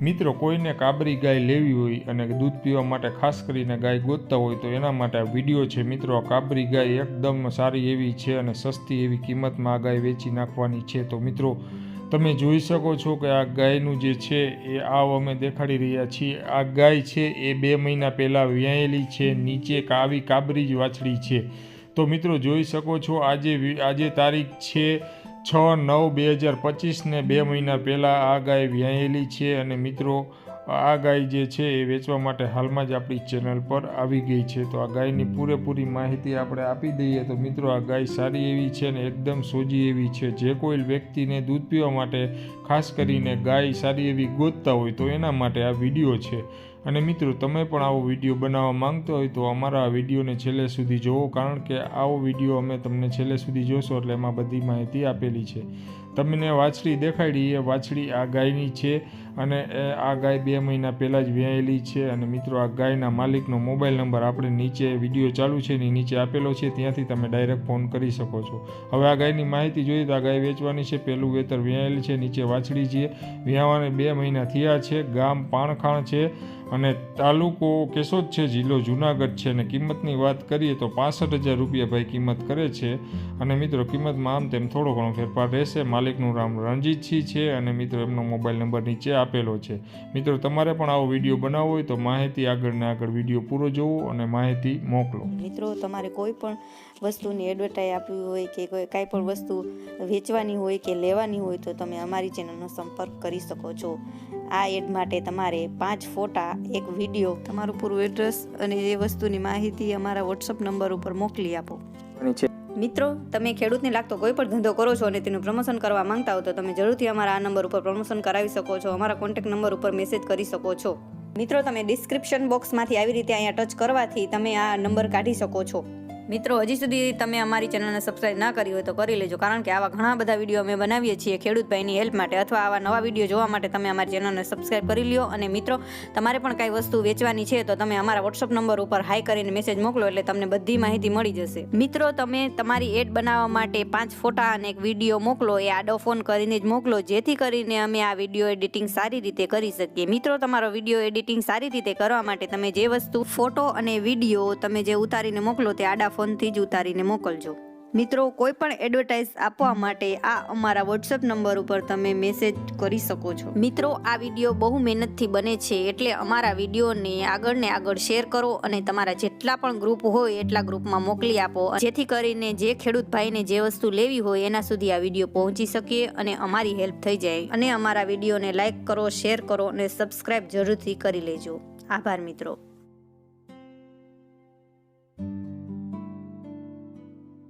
મિત્રો કોઈને કાબરી ગાય લેવી હોય અને દૂધ પીવા માટે ખાસ કરીને ગાય ગોતતા હોય તો એના માટે આ વિડીયો છે। મિત્રો કાબરી ગાય એકદમ સારી એવી છે અને સસ્તી એવી કિંમતમાં આ ગાય વેચી નાખવાની છે। તો મિત્રો તમે જોઈ શકો છો કે આ ગાયનું જે છે એ અમે દેખાડી રહ્યા છીએ। આ ગાય છે એ 2 મહિના પહેલાં વ્યાયેલી છે, નીચે આવી કાબરી જ વાછડી છે। તો મિત્રો જોઈ શકો છો આજે તારીખ છે 6/9/2025 ને 2 મહિના પહેલાં આ ગાય વ્યાયેલી છે અને મિત્રો આ ગાય જે છે એ વેચવા માટે હાલમાં જ આપણી ચેનલ પર આવી ગઈ છે। તો આ ગાયની પૂરેપૂરી માહિતી આપણે આપી દઈએ તો મિત્રો આ ગાય સારી એવી છે ને એકદમ સોજી એવી છે। જે કોઈ વ્યક્તિને દૂધ પીવા માટે ખાસ કરીને ગાય સારી એવી ગોતતા હોય તો એના માટે આ વિડીયો છે। અને મિત્રો તમે પણ આવો વિડીયો બનાવવા માંગતો હોય તો અમારા આ વિડીયોને છેલ્લે સુધી જોવો, કારણ કે આવો વિડીયો અમે તમને છેલ્લે સુધી જોશો એટલે એમાં બધી માહિતી આપેલી છે। તમને વાછડી દેખાડી એ વાછડી આ ગાયની છે અને આ ગાય 2 મહિના પહેલાં જ વ્યાયેલી છે। અને મિત્રો આ ગાયના માલિકનો મોબાઈલ નંબર આપણે નીચે વિડીયો ચાલુ છે એની નીચે આપેલો છે, ત્યાંથી તમે ડાયરેક્ટ ફોન કરી શકો છો। હવે આ ગાયની માહિતી જોઈએ તો આ ગાય વેચવાની છે, પહેલું વેતર વ્યાયેલી છે, નીચે વાછડી છે, વ્યાવાને 2 મહિના થયા છે, ગામ પાણખાણ છે અને તાલુકો કેશોદ છે, જિલ્લો જુનાગઢ છે અને કિંમતની વાત કરીએ તો 65,000 રૂપિયા ભાઈ કિંમત કરે છે। અને મિત્રો કિંમતમાં આમ તેમ થોડો ઘણો ફેરફાર રહેશે। માલિકનું નામ રણજીતસિંહ છે અને મિત્રો એમનો મોબાઈલ નંબર નીચે આપેલો છે। મિત્રો તમારે પણ આવો વિડીયો બનાવવો હોય તો માહિતી આગળ ને આગળ વિડીયો પૂરો જોવો અને માહિતી મોકલો। મિત્રો તમારે કોઈ પણ વસ્તુની એડવર્ટાઈઝ આપવી હોય કે કાંઈ પણ વસ્તુ વેચવાની હોય કે લેવાની હોય તો તમે અમારી ચેનલનો સંપર્ક કરી શકો છો। આ એડ માટે તમારે 5 ફોટા, એક વિડીયો, તમારું પૂરું એડ્રેસ અને એ વસ્તુની માહિતી અમારા વોટ્સઅપ નંબર ઉપર મોકલી આપો। મિત્રો તમે ખેડૂતને લાગતો કોઈ પણ ધંધો કરો છો અને તેનું પ્રમોશન કરવા માંગતા હો તો તમે જરૂરથી અમારા આ નંબર ઉપર પ્રમોશન કરાવી શકો છો। અમારા કોન્ટેક્ટ નંબર ઉપર મેસેજ કરી શકો છો। મિત્રો તમે ડિસ્ક્રિપ્શન બોક્સમાંથી આવી રીતે અહીંયા ટચ કરવાથી તમે આ નંબર કાઢી શકો છો। મિત્રો હજી સુધી તમે અમારી ચેનલને સબસ્ક્રાઇબ ના કરી હોય તો કરી લેજો, કારણ કે આવા ઘણા બધા વિડીયો અમે બનાવીએ છીએ ખેડૂત ભાઈની હેલ્પ માટે, અથવા આવા નવા વિડીયો જોવા માટે તમે અમારી ચેનલને સબસ્ક્રાઇબ કરી લ્યો। અને મિત્રો તમારે પણ કાંઈ વસ્તુ વેચવાની છે તો તમે અમારા વોટ્સઅપ નંબર ઉપર હાઈ કરીને મેસેજ મોકલો એટલે તમને બધી માહિતી મળી જશે। મિત્રો તમે તમારી એડ બનાવવા માટે 5 ફોટા અને એક વિડીયો મોકલો, એ આડો ફોન કરીને જ મોકલો, જેથી કરીને અમે આ વિડીયો એડિટિંગ સારી રીતે કરી શકીએ। મિત્રો તમારો વિડીયો એડિટિંગ સારી રીતે કરવા માટે તમે જે વસ્તુ ફોટો અને વિડીયો તમે જે ઉતારીને મોકલો તે આડા ફોનથી જ ઉતારીને મોકલજો। મિત્રો કોઈ પણ એડવર્ટાઇઝ આપવા માટે આ અમારા વોટ્સએપ નંબર ઉપર તમે મેસેજ કરી શકો છો। મિત્રો આ વિડીયો બહુ મહેનતથી બને છે એટલે અમારા વિડીયોને આગળ ને આગળ શેર કરો અને તમારા જેટલા પણ ગ્રુપ હોય એટલા ગ્રુપમાં મોકલી આપો, જેથી કરીને જે ખેડૂત ભાઈને જે વસ્તુ લેવી હોય એના સુધી આ વિડીયો પહોંચી શકે અને અમારી હેલ્પ થઈ જાય। અને અમારા વિડીયોને લાઈક કરો, શેર કરો અને સબસ્ક્રાઇબ જરૂરથી કરી લેજો। આભાર મિત્રો।